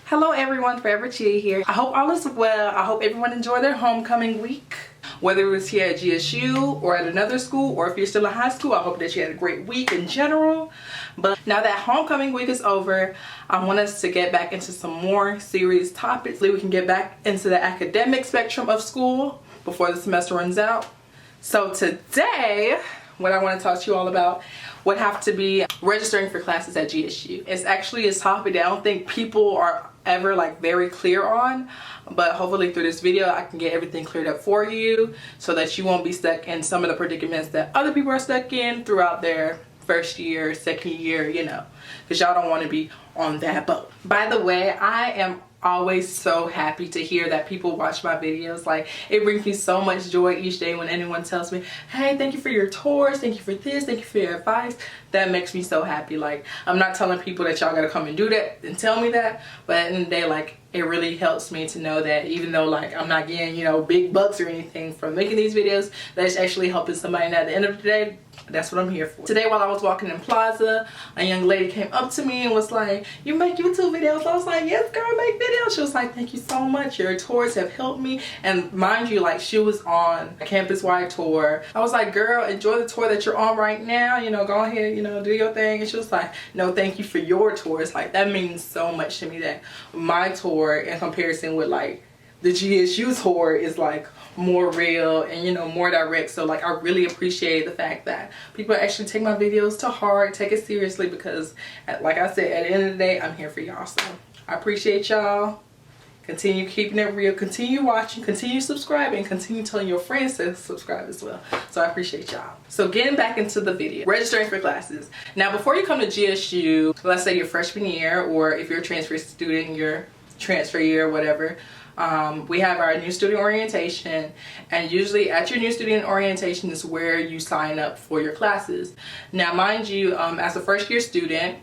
Hello everyone, Forever Chia here. I hope all is well. I hope everyone enjoyed their homecoming week. Whether it was here at GSU or at another school, or if you're still in high school, I hope that you had a great week in general. But now that homecoming week is over, I want us to get back into some more serious topics so we can get back into the academic spectrum of school before the semester runs out. So today, what I want to talk to you all about would have to be registering for classes at GSU. It's actually a topic that I don't think people are ever like very clear on, but hopefully through this video I can get everything cleared up for you so that you won't be stuck in some of the predicaments that other people are stuck in throughout their first year, second year, you know, because y'all don't want to be on that boat. By the way, I am always so happy to hear that people watch my videos. Like, it brings me so much joy each day when anyone tells me, hey, thank you for your tours, thank you for this, thank you for your advice. That makes me so happy. Like, I'm not telling people that y'all gotta come and do that and tell me that, but at the end of the day, like, it really helps me to know that even though like I'm not getting, you know, big bucks or anything from making these videos, that it's actually helping somebody. And at the end of the day, that's what I'm here for. Today while I was walking in Plaza, a young lady came up to me and was like, you make YouTube videos? I was like, yes girl, I make videos. She was like, thank you so much, your tours have helped me. And mind you, like, she was on a campus-wide tour. I was like, girl, enjoy the tour that you're on right now, you know, go ahead, you know, do your thing. And she was like, no, thank you for your tours. Like, that means so much to me that my tour in comparison with like the GSU tour is like more real and, you know, more direct. So like, I really appreciate the fact that people actually take my videos to heart, take it seriously, because like I said, at the end of the day, I'm here for y'all. So I appreciate y'all. Continue keeping it real, continue watching, continue subscribing, continue telling your friends to subscribe as well. So I appreciate y'all. So getting back into the video, registering for classes. Now before you come to GSU, let's say your freshman year, or if you're a transfer student, your transfer year or whatever, we have our new student orientation, and usually at your new student orientation is where you sign up for your classes. Now mind you, as a first year student,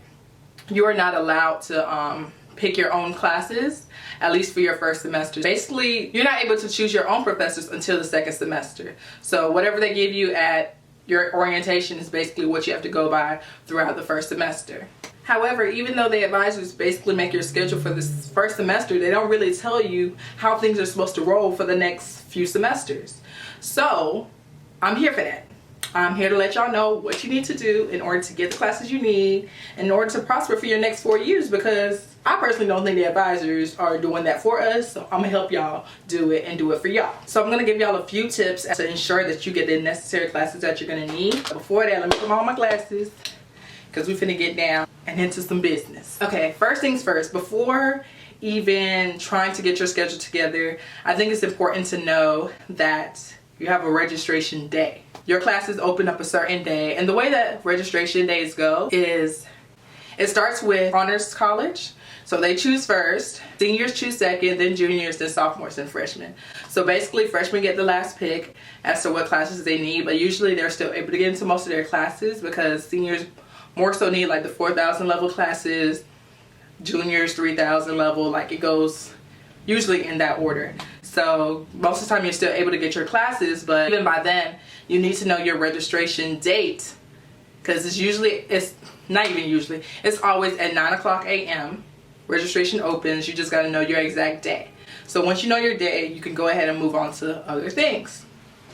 you are not allowed to pick your own classes, at least for your first semester. Basically, you're not able to choose your own professors until the second semester. So whatever they give you at your orientation is basically what you have to go by throughout the first semester. However, even though the advisors basically make your schedule for this first semester, they don't really tell you how things are supposed to roll for the next few semesters. So I'm here for that. I'm here to let y'all know what you need to do in order to get the classes you need, in order to prosper for your next 4 years, because I personally don't think the advisors are doing that for us. So I'm gonna help y'all do it and do it for y'all. So I'm gonna give y'all a few tips to ensure that you get the necessary classes that you're gonna need. Before that, let me put on my glasses, because we finna get down and into some business. Okay, first things first, before even trying to get your schedule together, I think it's important to know that you have a registration day. Your classes open up a certain day, and the way that registration days go is it starts with honors college. So they choose first, seniors choose second, then juniors, then sophomores, and freshmen. So basically freshmen get the last pick as to what classes they need, but usually they're still able to get into most of their classes because seniors more so need like the 4,000 level classes, juniors 3,000 level, like it goes usually in that order. So most of the time you're still able to get your classes, but even by then you need to know your registration date, because it's not even usually, it's always at 9:00 a.m. registration opens. You just got to know your exact day. So once you know your day, you can go ahead and move on to other things.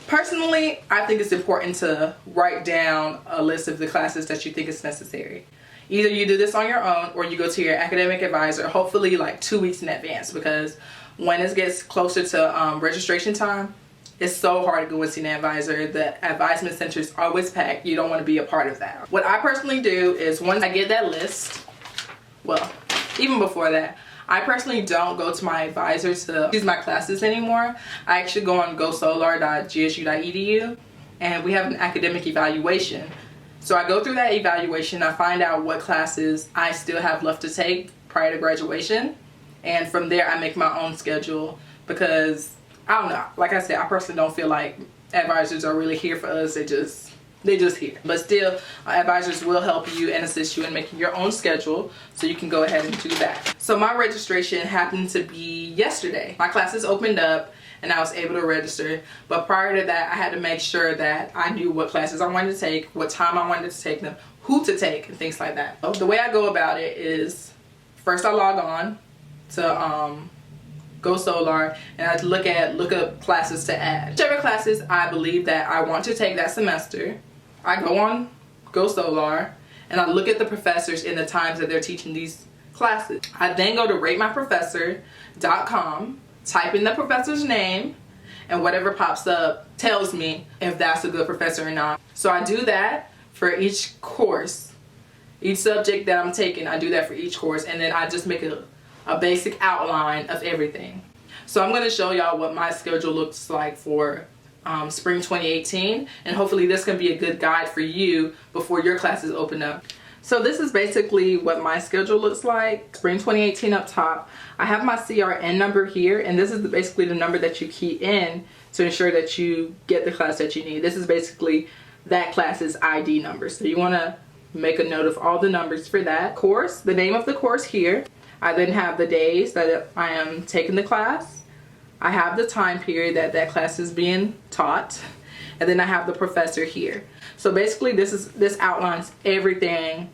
Personally, I think it's important to write down a list of the classes that you think is necessary. Either you do this on your own or you go to your academic advisor, hopefully like 2 weeks in advance, because when it gets closer to registration time, it's so hard to go and see an advisor. The advisement center is always packed. You don't want to be a part of that. What I personally do is once I get that list, well, even before that, I personally don't go to my advisor to choose my classes anymore. I actually go on gosolar.gsu.edu, and we have an academic evaluation. So I go through that evaluation, I find out what classes I still have left to take prior to graduation, and from there I make my own schedule, because I don't know, like I said, I personally don't feel like advisors are really here for us. They're just here. But still, advisors will help you and assist you in making your own schedule, so you can go ahead and do that. So my registration happened to be yesterday. My classes opened up and I was able to register, but prior to that I had to make sure that I knew what classes I wanted to take, what time I wanted to take them, who to take and things like that. The way I go about it is, first I log on to Go Solar, and I look up classes to add. Whichever classes I believe that I want to take that semester, I go on Go Solar and I look at the professors and the times that they're teaching these classes. I then go to ratemyprofessor.com, type in the professor's name, and whatever pops up tells me if that's a good professor or not. So I do that for each course. Each subject that I'm taking, I do that for each course, and then I just make a basic outline of everything. So I'm going to show y'all what my schedule looks like for spring 2018, and hopefully this can be a good guide for you before your classes open up. So this is basically what my schedule looks like. Spring 2018 up top. I have my CRN number here, and this is basically the number that you key in to ensure that you get the class that you need. This is basically that class's ID number. So you want to make a note of all the numbers for that course, the name of the course here. I then have the days that I am taking the class. I have the time period that that class is being taught, and then I have the professor here. So basically this outlines everything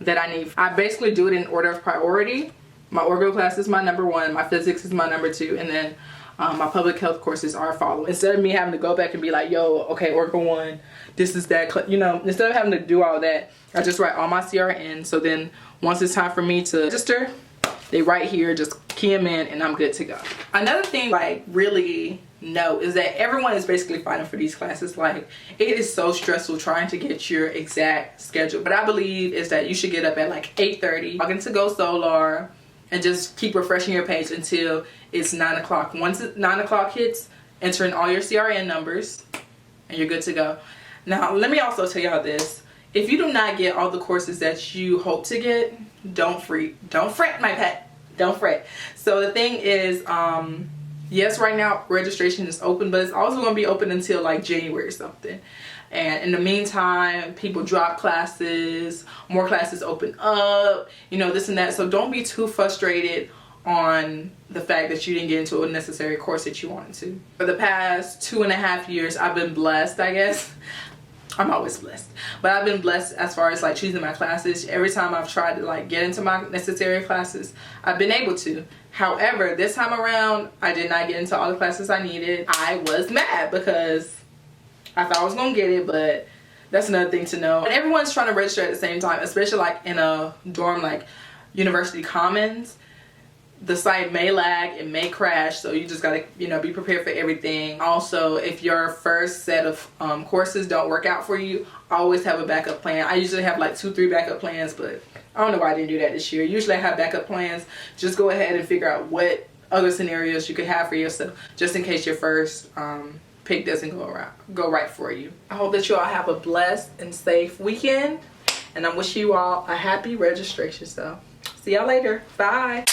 that I need. I basically do it in order of priority. My orgo class is my number 1, my physics is my number 2, and then my public health courses are followed. Instead of me having to go back and be like, yo, okay, orgo 1, this is that, you know, instead of having to do all that, I just write all my CRN. So then once it's time for me to register, they right here, just key them in, and I'm good to go. Another thing like really note is that everyone is basically fighting for these classes. Like, it is so stressful trying to get your exact schedule. But I believe is that you should get up at like 8:30, log into Go Solar, and just keep refreshing your page until it's 9 o'clock. Once 9 o'clock hits, enter in all your CRN numbers, and you're good to go. Now, let me also tell y'all this. If you do not get all the courses that you hope to get, don't fret, my pet. Don't fret. So the thing is, yes, right now registration is open, but it's also going to be open until like January or something. And in the meantime, people drop classes, more classes open up, you know, this and that. So don't be too frustrated on the fact that you didn't get into a necessary course that you wanted to. For the past 2.5 years, I've been blessed, I guess. I'm always blessed, but I've been blessed as far as like choosing my classes. Every time I've tried to like get into my necessary classes, I've been able to. However, this time around, I did not get into all the classes I needed. I was mad because I thought I was gonna get it, but that's another thing to know. And everyone's trying to register at the same time, especially like in a dorm like University Commons. The site may lag, it may crash, so you just gotta, you know, be prepared for everything. Also, if your first set of courses don't work out for you, always have a backup plan. I usually have like 2-3 backup plans, but I don't know why I didn't do that this year. Usually I have backup plans. Just go ahead and figure out what other scenarios you could have for yourself, just in case your first pick doesn't go right for you. I hope that you all have a blessed and safe weekend, and I wish you all a happy registration. So see y'all later. Bye.